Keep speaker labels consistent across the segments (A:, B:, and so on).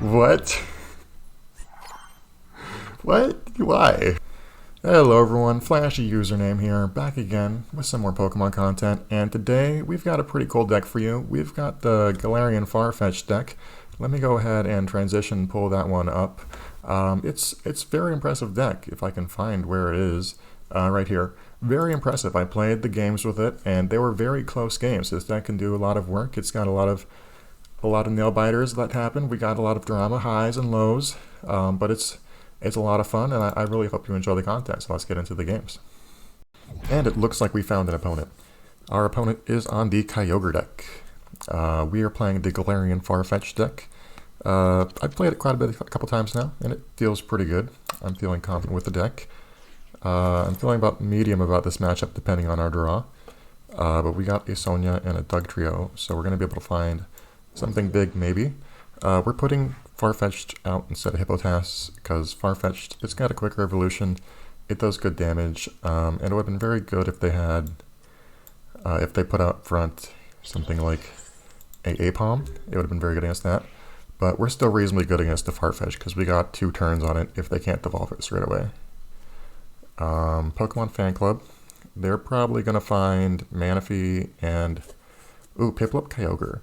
A: What? What? Why? Hello everyone, Flashy username here, back again with some more Pokemon content, and today we've got a pretty cool deck for you. We've got the Galarian Sirfetch'd deck. Let me go ahead and transition, pull that one up. It's a very impressive deck, if I can find where it is, right here. Very impressive. I played the games with it, and they were very close games. This deck can do a lot of work. It's got a lot of nail biters that happen. We got a lot of drama, highs and lows, but it's a lot of fun, and I really hope you enjoy the content, so let's get into the games. And it looks like we found an opponent. Our opponent is on the Kyogre deck. We are playing the Galarian Sirfetch'd deck. I've played it quite a couple times now, and it feels pretty good. I'm feeling confident with the deck. I'm feeling about medium about this matchup, depending on our draw. But we got a Sonia and a Dugtrio, so we're going to be able to find something big, maybe. We're putting Sirfetch'd out instead of Hippotas, because Sirfetch'd, it's got a quicker evolution, it does good damage, and it would have been very good if they had, if they put out front something like a Apom, it would have been very good against that. But we're still reasonably good against the Sirfetch'd, because we got 2 turns on it if they can't evolve it straight away. Pokemon Fan Club, they're probably going to find Manaphy and, Piplup Kyogre.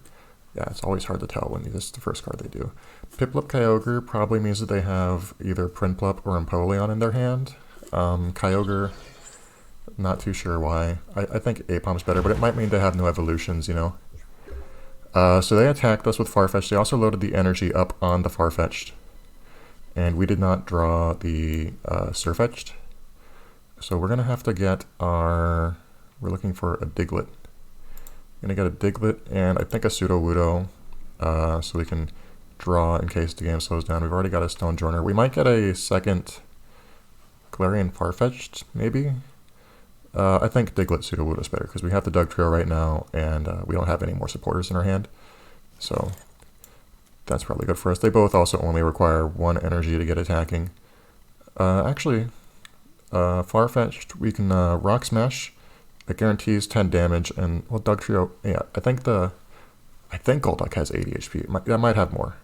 A: Yeah, it's always hard to tell when this is the first card they do. Piplup Kyogre probably means that they have either Prinplup or Empoleon in their hand. Kyogre, not too sure why. I think Apom's better, but it might mean they have no evolutions, you know. So they attacked us with Sirfetch'd. They also loaded the energy up on the Sirfetch'd. And we did not draw the Sirfetch'd. So we're going to have to get our... We're looking for a Diglett. Gonna get a Diglett and I think a Sudowoodo, so we can draw in case the game slows down. We've already got a Stonejourner. We might get a second Galarian Sirfetch'd, maybe? I think Diglett Sudowoodo is better, because we have the Dugtrio right now, and we don't have any more supporters in our hand. So that's probably good for us. They both also only require 1 energy to get attacking. Sirfetch'd, we can Rock Smash. It guarantees 10 damage, and, well, Dugtrio, yeah, I think Golduck has 80 HP. That might have more.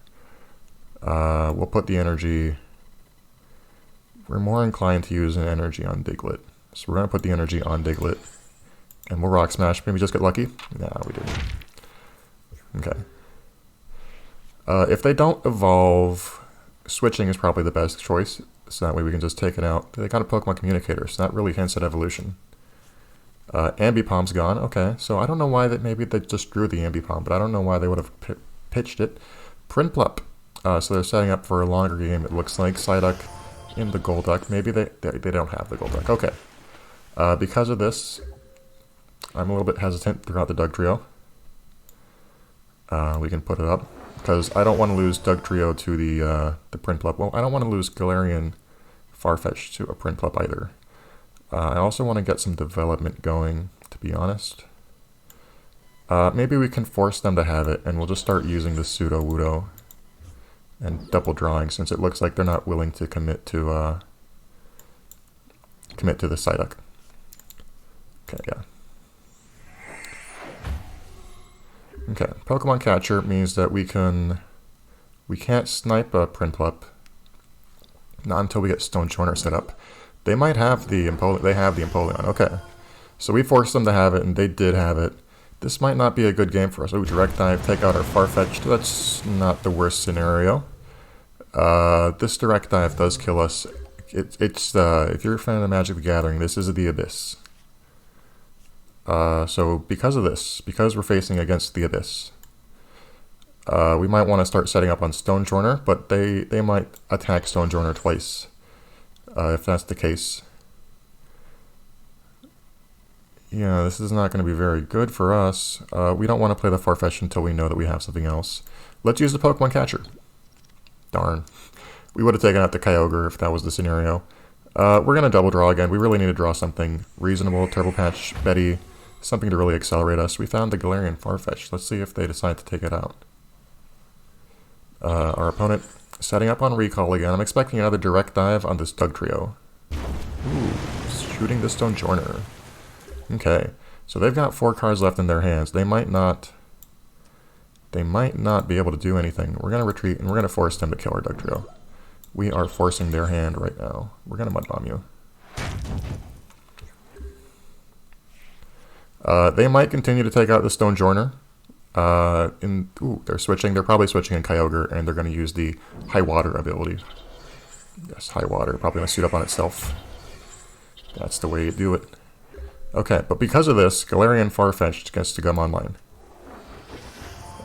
A: We'll put the energy... We're more inclined to use an energy on Diglett. So we're going to put the energy on Diglett, and we'll Rock Smash. Maybe just get lucky? Nah, we didn't. Okay. If they don't evolve, switching is probably the best choice, so that way we can just take it out. They got a Pokemon Communicator, so that really hints at evolution. Ambipom's gone. Okay, so I don't know why maybe they just drew the Ambipom, but I don't know why they would have pitched it. Prinplup. So they're setting up for a longer game, it looks like. Psyduck in the Golduck. Maybe they don't have the Golduck. Okay. Because of this, I'm a little bit hesitant throughout the Dugtrio. We can put it up, because I don't want to lose Dugtrio to the Prinplup. Well, I don't want to lose Galarian Sirfetch'd to a Prinplup either. I also want to get some development going, to be honest. Maybe we can force them to have it, and we'll just start using the Sudowoodo and double drawing, since it looks like they're not willing to commit to the Psyduck. Okay, yeah. Okay, Pokemon Catcher means that we can't snipe a Prinplup, not until we get Stonejourner set up. They might have the Empoleon. They have the Empoleon. Okay. So we forced them to have it, and they did have it. This might not be a good game for us. Oh, Direct Dive, take out our Sirfetch'd. That's not the worst scenario. This Direct Dive does kill us. If you're a fan of Magic the Gathering, this is the Abyss. So because of this, because we're facing against the Abyss, we might want to start setting up on Stonejourner, but they might attack Stonejourner twice. If that's the case. Yeah, this is not going to be very good for us. We don't want to play the Sirfetch'd until we know that we have something else. Let's use the Pokemon Catcher. Darn. We would have taken out the Kyogre if that was the scenario. We're going to double draw again. We really need to draw something reasonable. Turbo Patch, Betty, something to really accelerate us. We found the Galarian Sirfetch'd. Let's see if they decide to take it out. Our opponent... setting up on Recall again. I'm expecting another Direct Dive on this Dugtrio. Ooh, shooting the Stonejourner. Okay, so they've got 4 cards left in their hands. They might not they might not be able to do anything. We're going to retreat, and we're going to force them to kill our Dugtrio. We are forcing their hand right now. We're going to Mud Bomb you. They might continue to take out the Stone Joiner. They're switching. They're probably switching in Kyogre, and they're going to use the High Water ability. Yes, High Water. Probably going to suit up on itself. That's the way you do it. Okay, but because of this, Galarian Farfetch'd gets to come online.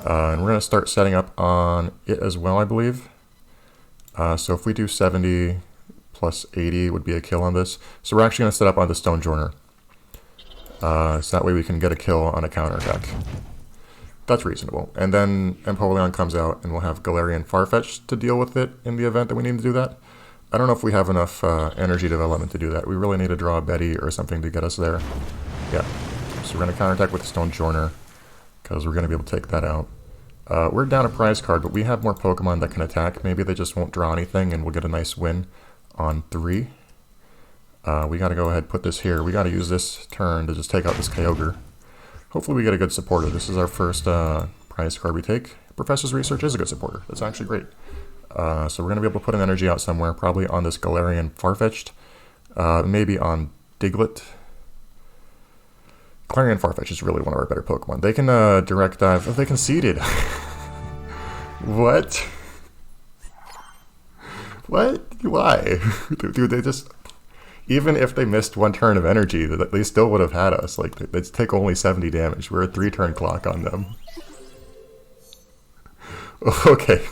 A: And we're going to start setting up on it as well, I believe. So if we do 70 plus 80 would be a kill on this. So we're actually going to set up on the Stone Joiner. So that way we can get a kill on a counterattack. That's reasonable. And then Empoleon comes out and we'll have Galarian Farfetch'd to deal with it in the event that we need to do that. I don't know if we have enough energy development to do that. We really need to draw a Betty or something to get us there. Yeah. So we're going to counterattack with the Stone Joiner because we're going to be able to take that out. We're down a prize card, but we have more Pokemon that can attack. Maybe they just won't draw anything and we'll get a nice win on 3. We got to go ahead and put this here. We got to use this turn to just take out this Kyogre. Hopefully we get a good supporter. This is our first prize card we take. Professor's Research is a good supporter. That's actually great. So we're going to be able to put an energy out somewhere, probably on this Galarian Farfetch'd. Maybe on Diglett. Galarian Farfetch'd is really one of our better Pokemon. They can direct dive. Oh, they conceded. What? What? Why? Dude, they just... Even if they missed one turn of energy, they still would have had us. Like, they'd take only 70 damage. We're a 3-turn clock on them. Okay.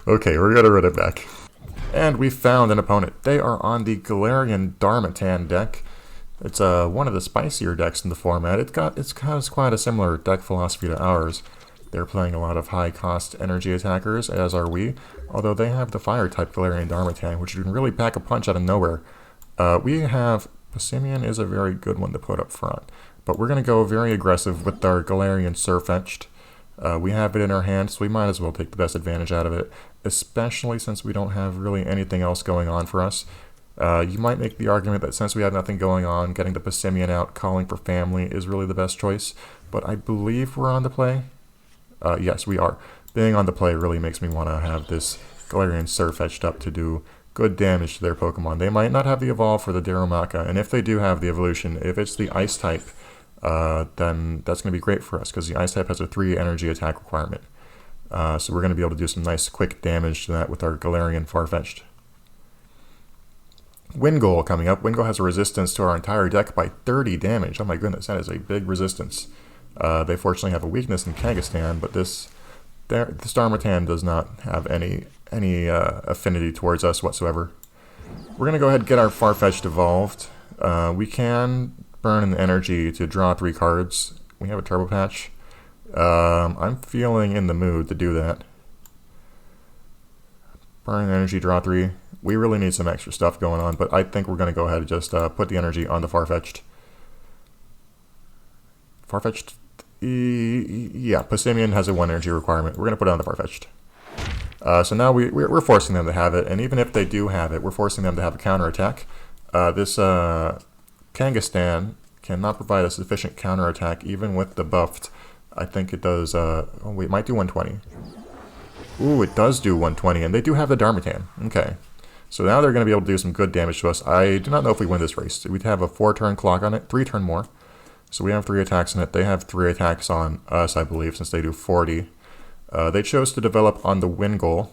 A: Okay, we're gonna run it back. And we found an opponent. They are on the Galarian Darmanitan deck. It's one of the spicier decks in the format. It's quite a similar deck philosophy to ours. They're playing a lot of high-cost energy attackers, as are we. Although they have the Fire-type Galarian Darmanitan, which can really pack a punch out of nowhere. We have... Passimian is a very good one to put up front. But we're going to go very aggressive with our Galarian Sirfetch'd. We have it in our hand, so we might as well take the best advantage out of it. Especially since we don't have really anything else going on for us. You might make the argument that since we have nothing going on, getting the Passimian out, calling for family is really the best choice. But I believe we're on the play. Yes, we are. Being on the play really makes me want to have this Galarian Sirfetch'd up to do good damage to their Pokemon. They might not have the Evolve for the Darumaka, and if they do have the Evolution, if it's the Ice type, then that's going to be great for us, because the Ice type has a 3 energy attack requirement. So we're going to be able to do some nice quick damage to that with our Galarian Farfetch'd. Wingull coming up. Wingull has a resistance to our entire deck by 30 damage. Oh my goodness, that is a big resistance. They fortunately have a weakness in Kangaskhan, but this Darmanitan does not have any affinity towards us whatsoever. We're going to go ahead and get our Farfetch'd evolved. We can burn an energy to draw 3 cards. We have a Turbo Patch. I'm feeling in the mood to do that. Burn an energy, draw 3. We really need some extra stuff going on, but I think we're going to go ahead and just put the energy on the Farfetch'd. Farfetch'd? Yeah, Passimian has a 1 energy requirement. We're going to put it on the Farfetch'd. So now we're forcing them to have it, and even if they do have it, we're forcing them to have a counterattack. This Kangaskhan cannot provide a sufficient counterattack even with the buffed. I think it does, oh wait, it might do 120. Ooh, it does do 120, and they do have the Darmanitan. Okay. So now they're going to be able to do some good damage to us. I do not know if we win this race. We'd have a 4-turn clock on it, 3-turn more. So we have 3 attacks in it. They have 3 attacks on us, I believe, since they do 40. They chose to develop on the Wingull.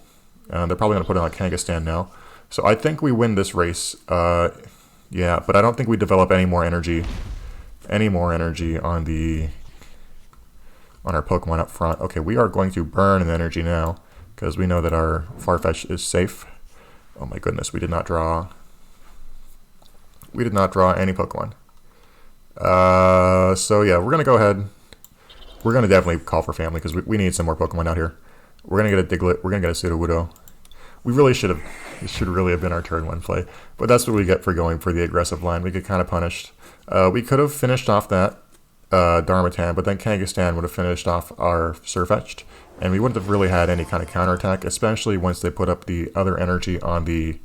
A: They're probably going to put it on Kangaskhan now. So I think we win this race. Yeah, but I don't think we develop any more energy on our Pokemon up front. Okay, we are going to burn an energy now, because we know that our Farfetch'd is safe. Oh my goodness, we did not draw any Pokemon. So yeah, we're going to go ahead. We're going to definitely call for family, because we need some more Pokemon out here. We're going to get a Diglett. We're going to get a Sudowoodo. We really should have... This should really have been our turn 1 play. But that's what we get for going for the aggressive line. We get kind of punished. We could have finished off that Darmanitan, but then Kangaskhan would have finished off our Sirfetch'd. And we wouldn't have really had any kind of counterattack, especially once they put up the other energy on the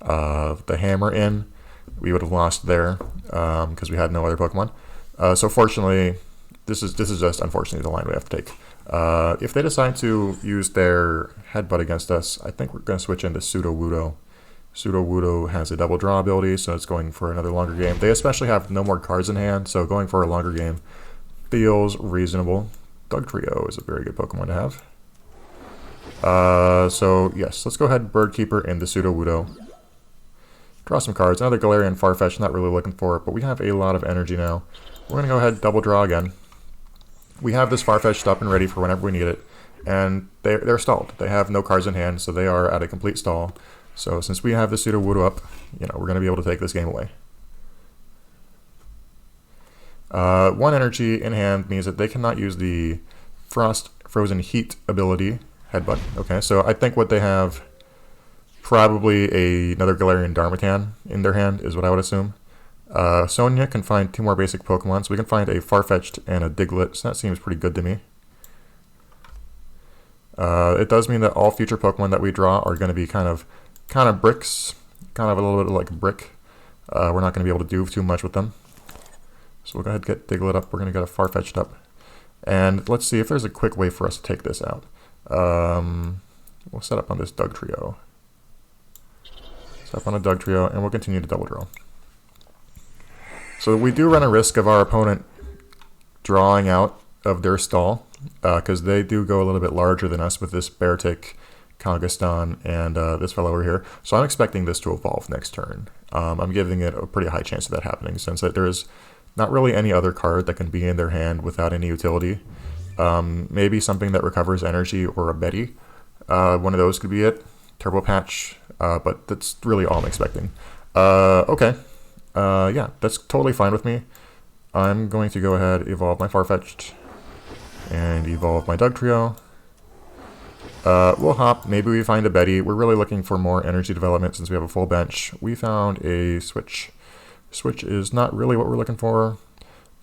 A: hammer in. We would have lost there, because we had no other Pokemon. So fortunately... This is just, unfortunately, the line we have to take. If they decide to use their headbutt against us, I think we're going to switch into Pseudo-Wudo. Pseudo-Wudo has a double draw ability, so it's going for another longer game. They especially have no more cards in hand, so going for a longer game feels reasonable. Dugtrio is a very good Pokemon to have. So yes, let's go ahead and Birdkeeper into Pseudo-Wudo. Draw some cards. Another Galarian Farfetch'd, not really looking for it, but we have a lot of energy now. We're going to go ahead and double draw again. We have this Farfetch'd up and ready for whenever we need it, and they're stalled. They have no cards in hand, so they are at a complete stall. So since we have the Pseudo-Wudo up, we're going to be able to take this game away. 1 energy in hand means that they cannot use the Frost Frozen Heat ability, Headbutt. Okay, so I think what they have, probably another Galarian Darmanitan in their hand, is what I would assume. Sonia can find 2 more basic Pokemon, so we can find a Farfetch'd and a Diglett, so that seems pretty good to me. It does mean that all future Pokemon that we draw are going to be kind of bricks, kind of a little bit like a brick. We're not going to be able to do too much with them. So we'll go ahead and get Diglett up. We're going to get a Farfetch'd up. And let's see if there's a quick way for us to take this out. We'll set up on this Dugtrio. Set up on a Dugtrio, and we'll continue to double draw. So we do run a risk of our opponent drawing out of their stall, because they do go a little bit larger than us with this Beartic, Kangaskhan, and this fellow over here. So I'm expecting this to evolve next turn. I'm giving it a pretty high chance of that happening, since that there is not really any other card that can be in their hand without any utility. Maybe something that recovers energy or a Betty. One of those could be it. Turbo Patch, but that's really all I'm expecting. Okay. Yeah, that's totally fine with me. I'm going to go ahead, evolve my Farfetch'd, and evolve my Dugtrio. We'll hop. Maybe we find a Betty. We're really looking for more energy development since we have a full bench. We found a Switch. Switch is not really what we're looking for.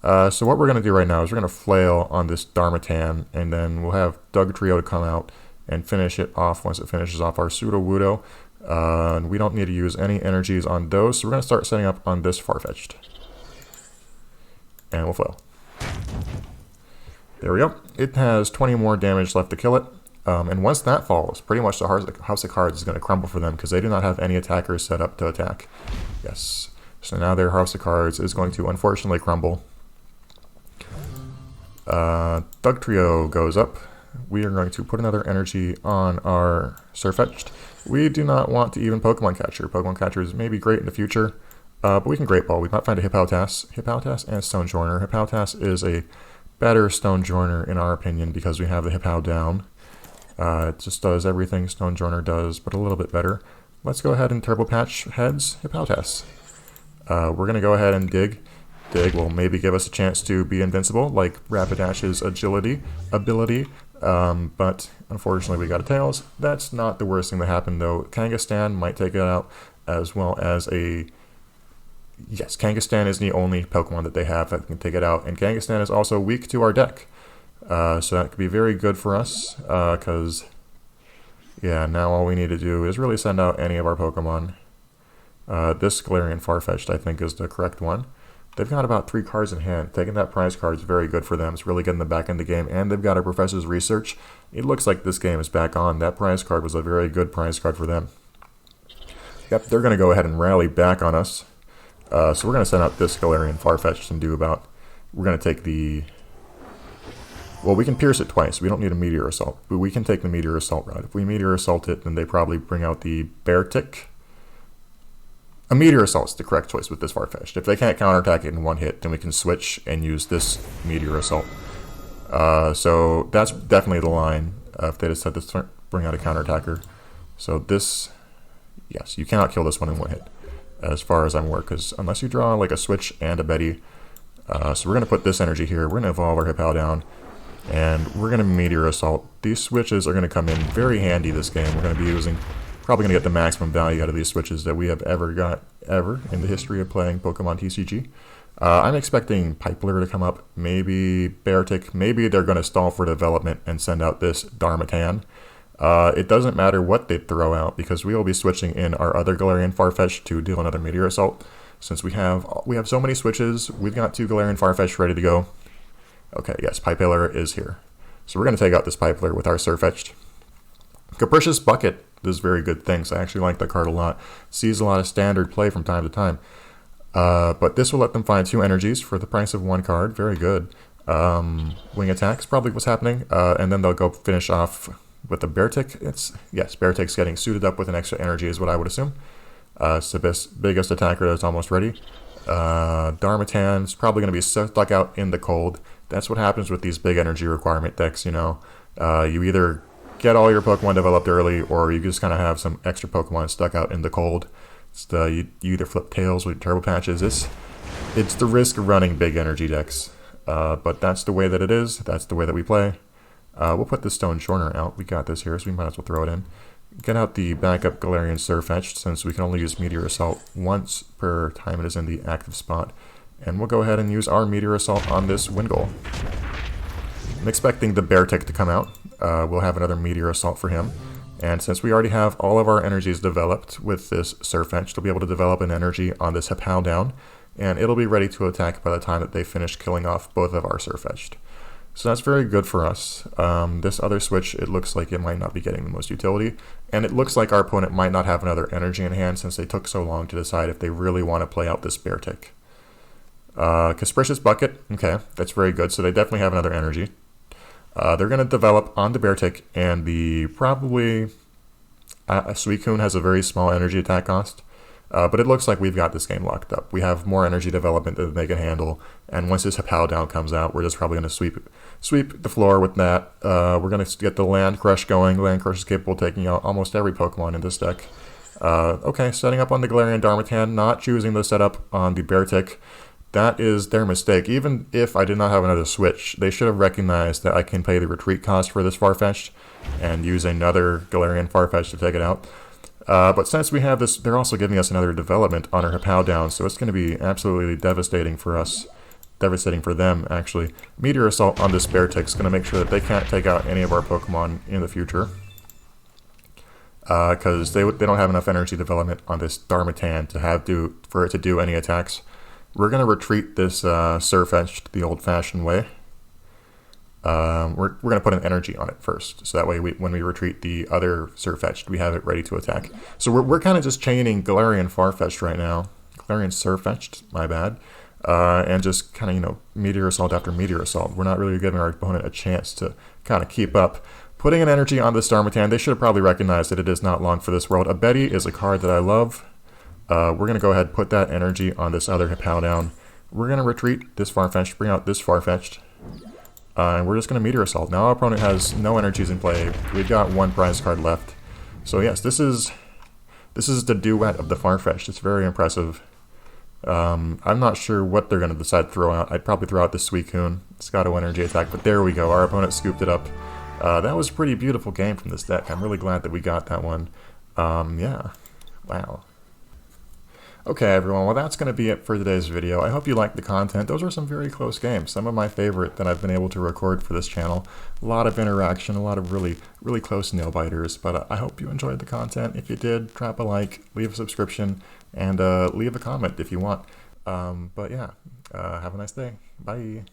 A: So what we're going to do right now is we're going to flail on this Darmanitan, and then we'll have Dugtrio to come out and finish it off once it finishes off our Pseudo-Wudo. And we don't need to use any energies on those, so we're going to start setting up on this Farfetch'd. And we'll flail. There we go. It has 20 more damage left to kill it. And once that falls, pretty much the House of Cards is going to crumble for them because they do not have any attackers set up to attack. Yes. So now their House of Cards is going to unfortunately crumble. Dugtrio goes up. We are going to put another energy on our Sirfetch'd. We do not want to even Pokemon Catcher. Pokemon Catchers may be great in the future, but we can Great Ball. We might find a Hippowtas. Hippowtas and Stone Joiner. Hippowtas is a better Stone Joiner in our opinion because we have the Hippow down. It just does everything Stone Joiner does, but a little bit better. Let's go ahead and Turbo Patch heads Hippowtas. We're going to go ahead and dig. Dig will maybe give us a chance to be invincible, like Rapidash's agility ability, but unfortunately we got a Tails. That's not the worst thing that happened though. Kangaskhan might take it out, as well as a... Yes, Kangaskhan is the only Pokemon that they have that can take it out, and Kangaskhan is also weak to our deck. So that could be very good for us, because, yeah, now all we need to do is really send out any of our Pokemon. This Galarian Farfetch'd, I think, is the correct one. They've got about 3 cards in hand. Taking that prize card is very good for them. It's really getting them back in the game, and they've got a Professor's Research. It looks like this game is back on. That prize card was a very good prize card for them. Yep, they're going to go ahead and rally back on us. So we're going to send out this Galarian Farfetch'd and do about... We're going to take the... Well, we can pierce it twice. We don't need a Meteor Assault. But we can take the Meteor Assault route. If we Meteor Assault it, then they probably bring out the Beartic. A Meteor Assault's the correct choice with this Farfetch'd. If they can't counterattack it in one hit, then we can switch and use this Meteor Assault. So that's definitely the line if they decide to bring out a counterattacker. So this... Yes, you cannot kill this one in one hit, as far as I'm aware, because unless you draw like a Switch and a Betty. So we're going to put this energy here. We're going to evolve our Hippow down. And we're going to Meteor Assault. These switches are going to come in very handy this game. We're going to be using, probably going to get the maximum value out of these switches that we have ever got, in the history of playing Pokemon TCG. I'm expecting Pipler to come up, maybe Beartic, maybe they're going to stall for development and send out this Darmanitan. It doesn't matter what they throw out, because we will be switching in our other Galarian Farfetch'd to deal another Meteor Assault. Since we have so many switches, we've got 2 Galarian Farfetch'd ready to go. Okay, yes, Pipler is here. So we're going to take out this Pipler with our Sirfetch'd. Capricious Bucket does very good things. I actually like that card a lot. Sees a lot of standard play from time to time. But this will let them find 2 energies for the price of 1 card. Very good. Wing attacks, probably what's happening. And then they'll go finish off with a Beartic. Yes, Beartic's getting suited up with an extra energy is what I would assume. Sibis, biggest attacker that's almost ready. Darmatan's probably going to be stuck out in the cold. That's what happens with these big energy requirement decks, you know. You either get all your Pokemon developed early, or you just kind of have some extra Pokemon stuck out in the cold. You either flip tails with Turbo Patches. It's the risk of running big energy decks. But that's the way that it is. That's the way that we play. We'll put the Stone Shorter out. We got this here, so we might as well throw it in. Get out the backup Galarian Sirfetch'd, since we can only use Meteor Assault once per time it is in the active spot. And we'll go ahead and use our Meteor Assault on this Wingull. I'm expecting the Beartic to come out. We'll have another Meteor Assault for him. And since we already have all of our energies developed with this Sirfetch'd, we'll be able to develop an energy on this Hippowdon, and it'll be ready to attack by the time that they finish killing off both of our Sirfetch'd. So that's very good for us. This other switch, it looks like it might not be getting the most utility, and it looks like our opponent might not have another energy in hand since they took so long to decide if they really want to play out this Beartic. Capricious Bucket, okay, that's very good, so they definitely have another energy. They're going to develop on the Beartic, and probably Suicune has a very small energy attack cost. But it looks like we've got this game locked up. We have more energy development than they can handle, and once this Hippowdon comes out, we're just probably going to sweep the floor with that. We're going to get the Land Crush going. Land Crush is capable of taking out almost every Pokemon in this deck. Okay, setting up on the Galarian Darmanitan, not choosing the setup on the Beartic. That is their mistake. Even if I did not have another switch, they should have recognized that I can pay the retreat cost for this Farfetch'd and use another Galarian Farfetch'd to take it out. But since we have this, they're also giving us another development on our Hippowdon, so it's going to be absolutely devastating for us. Devastating for them, actually. Meteor Assault on this Beartic is going to make sure that they can't take out any of our Pokemon in the future. Because they don't have enough energy development on this Darmanitan for it to do any attacks. We're going to retreat this Sirfetch'd the old-fashioned way. We're going to put an energy on it first, so that way when we retreat the other Sirfetch'd, we have it ready to attack. So we're kind of just chaining Galarian Farfetch'd right now. Galarian Sirfetch'd, my bad. And just kind of, you know, Meteor Assault after Meteor Assault. We're not really giving our opponent a chance to kind of keep up. Putting an energy on this Darmanitan, they should have probably recognized that it is not long for this world. A Betty is a card that I love. We're going to go ahead and put that energy on this other Hippowdon. We're going to retreat this Farfetch'd, bring out this Farfetch'd. And we're just going to Meteor Assault. Now our opponent has no energies in play. We've got 1 prize card left. So yes, this is the Duet of the Farfetch'd. It's very impressive. I'm not sure what they're going to decide to throw out. I'd probably throw out the Suicune. It's got a energy attack, but there we go. Our opponent scooped it up. That was a pretty beautiful game from this deck. I'm really glad that we got that one. Yeah. Wow. Okay, everyone, well, that's going to be it for today's video. I hope you liked the content. Those were some very close games, some of my favorite that I've been able to record for this channel. A lot of interaction, a lot of really, really close nail-biters, but I hope you enjoyed the content. If you did, drop a like, leave a subscription, and leave a comment if you want. But yeah, have a nice day. Bye.